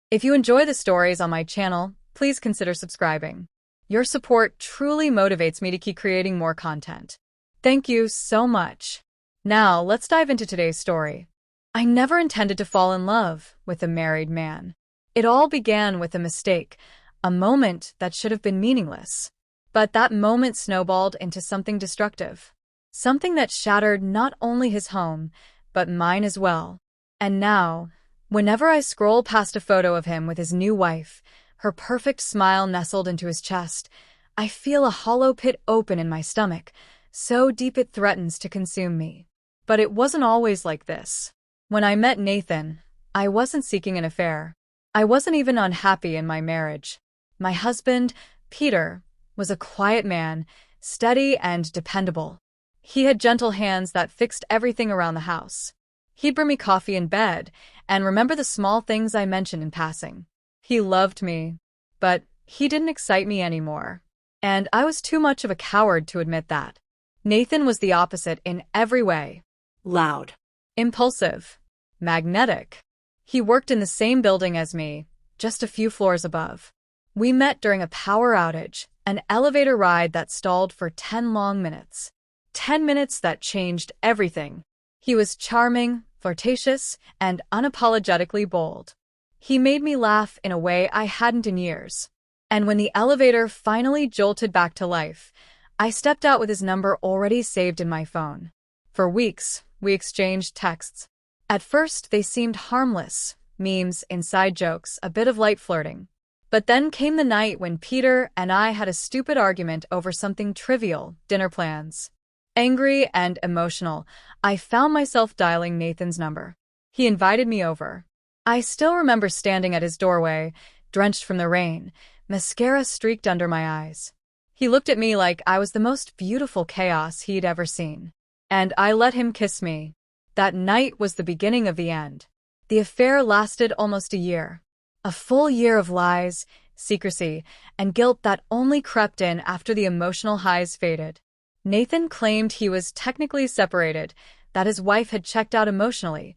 If you enjoy the stories on my channel, please consider subscribing. Your support truly motivates me to keep creating more content. Thank you so much. Now, let's dive into today's story. I never intended to fall in love with a married man. It all began with a mistake, a moment that should have been meaningless. But that moment snowballed into something destructive. Something that shattered not only his home, but mine as well. And now, whenever I scroll past a photo of him with his new wife, her perfect smile nestled into his chest, I feel a hollow pit open in my stomach, so deep it threatens to consume me. But it wasn't always like this. When I met Nathan, I wasn't seeking an affair. I wasn't even unhappy in my marriage. My husband, Peter, was a quiet man, steady and dependable. He had gentle hands that fixed everything around the house. He'd bring me coffee in bed and remember the small things I mentioned in passing. He loved me, but he didn't excite me anymore. And I was too much of a coward to admit that. Nathan was the opposite in every way. Loud. Impulsive. Magnetic. He worked in the same building as me, just a few floors above. We met during a power outage, an elevator ride that stalled for 10 long minutes. 10 minutes that changed everything. He was charming, flirtatious, and unapologetically bold. He made me laugh in a way I hadn't in years. And when the elevator finally jolted back to life, I stepped out with his number already saved in my phone. For weeks, we exchanged texts. At first, they seemed harmless, memes, inside jokes, a bit of light flirting. But then came the night when Peter and I had a stupid argument over something trivial, dinner plans. Angry and emotional, I found myself dialing Nathan's number. He invited me over. I still remember standing at his doorway, drenched from the rain, mascara streaked under my eyes. He looked at me like I was the most beautiful chaos he'd ever seen. And I let him kiss me. That night was the beginning of the end. The affair lasted almost a year. A full year of lies, secrecy, and guilt that only crept in after the emotional highs faded. Nathan claimed he was technically separated, that his wife had checked out emotionally,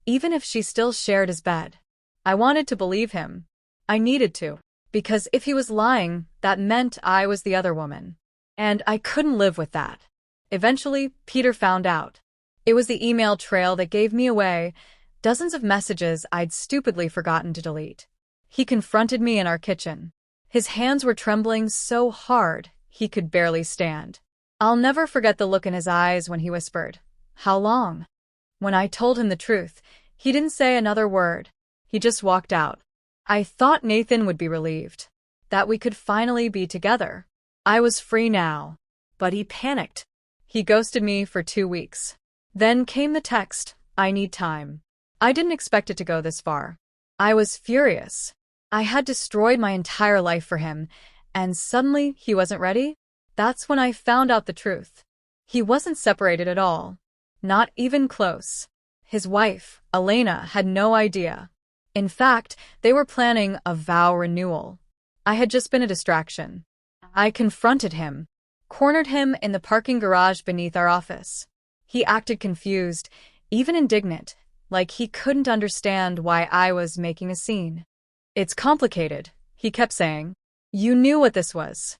even if she still shared his bed. I wanted to believe him. I needed to, because if he was lying, that meant I was the other woman. And I couldn't live with that. Eventually, Peter found out. It was the email trail that gave me away, dozens of messages I'd stupidly forgotten to delete. He confronted me in our kitchen. His hands were trembling so hard, he could barely stand. I'll never forget the look in his eyes when he whispered, "How long?" When I told him the truth, he didn't say another word. He just walked out. I thought Nathan would be relieved, that we could finally be together. I was free now. But he panicked. He ghosted me for 2 weeks. Then came the text, "I need time." I didn't expect it to go this far. I was furious. I had destroyed my entire life for him, and suddenly he wasn't ready? That's when I found out the truth. He wasn't separated at all. Not even close. His wife, Elena, had no idea. In fact, they were planning a vow renewal. I had just been a distraction. I confronted him, cornered him in the parking garage beneath our office. He acted confused, even indignant, like he couldn't understand why I was making a scene. "It's complicated," he kept saying. "You knew what this was."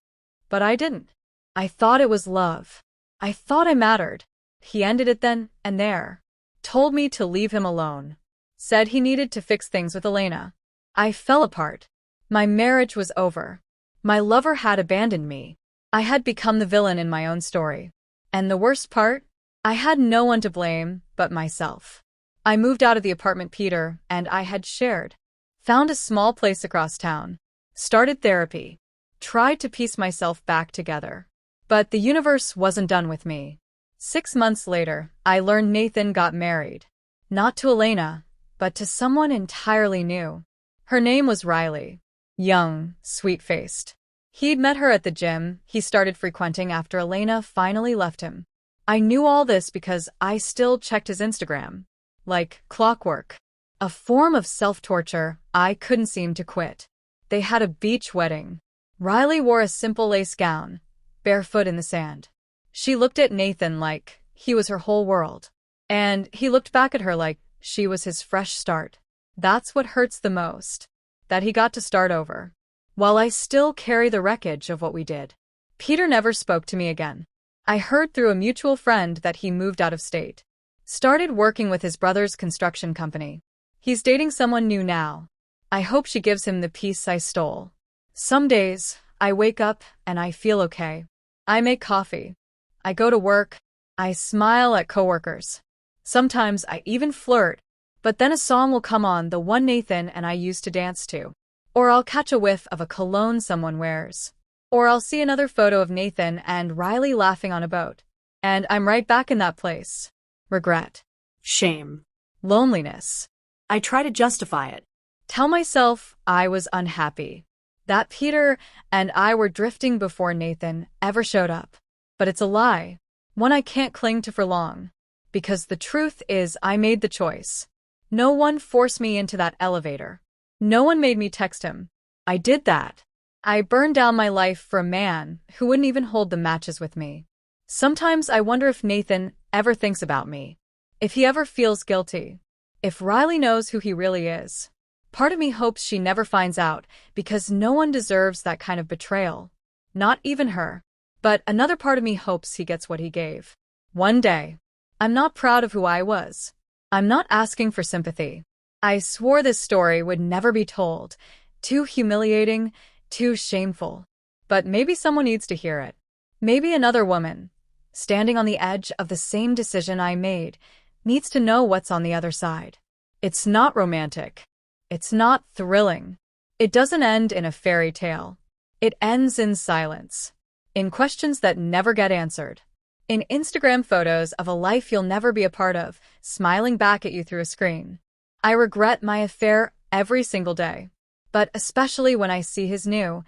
But I didn't. I thought it was love. I thought I mattered. He ended it then and there. Told me to leave him alone. Said he needed to fix things with Elena. I fell apart. My marriage was over. My lover had abandoned me. I had become the villain in my own story. And the worst part? I had no one to blame but myself. I moved out of the apartment Peter and I had shared. Found a small place across town. Started therapy. Tried to piece myself back together. But the universe wasn't done with me. 6 months later, I learned Nathan got married. Not to Elena, but to someone entirely new. Her name was Riley. Young, sweet-faced. He'd met her at the gym he started frequenting after Elena finally left him. I knew all this because I still checked his Instagram. Like clockwork. A form of self-torture I couldn't seem to quit. They had a beach wedding. Riley wore a simple lace gown, barefoot in the sand. She looked at Nathan like he was her whole world. And he looked back at her like she was his fresh start. That's what hurts the most. that he got to start over, while I still carry the wreckage of what we did. Peter never spoke to me again. I heard through a mutual friend that he moved out of state. Started working with his brother's construction company. He's dating someone new now. I hope she gives him the peace I stole. Some days, I wake up and I feel okay. I make coffee. I go to work. I smile at coworkers. Sometimes I even flirt, but then a song will come on, the one Nathan and I used to dance to. Or I'll catch a whiff of a cologne someone wears. Or I'll see another photo of Nathan and Riley laughing on a boat. And I'm right back in that place. Regret. Shame. Loneliness. I try to justify it. Tell myself I was unhappy. That Peter and I were drifting before Nathan ever showed up. But it's a lie. One I can't cling to for long. Because the truth is I made the choice. No one forced me into that elevator. No one made me text him. I did that. I burned down my life for a man who wouldn't even hold the matches with me. Sometimes I wonder if Nathan ever thinks about me. If he ever feels guilty. If Riley knows who he really is. Part of me hopes she never finds out, because no one deserves that kind of betrayal. Not even her. But another part of me hopes he gets what he gave. One day. I'm not proud of who I was. I'm not asking for sympathy. I swore this story would never be told. Too humiliating, too shameful. But maybe someone needs to hear it. Maybe another woman, standing on the edge of the same decision I made, needs to know what's on the other side. It's not romantic. It's not thrilling. It doesn't end in a fairy tale. It ends in silence. In questions that never get answered. In Instagram photos of a life you'll never be a part of, smiling back at you through a screen. I regret my affair every single day. But especially when I see his new,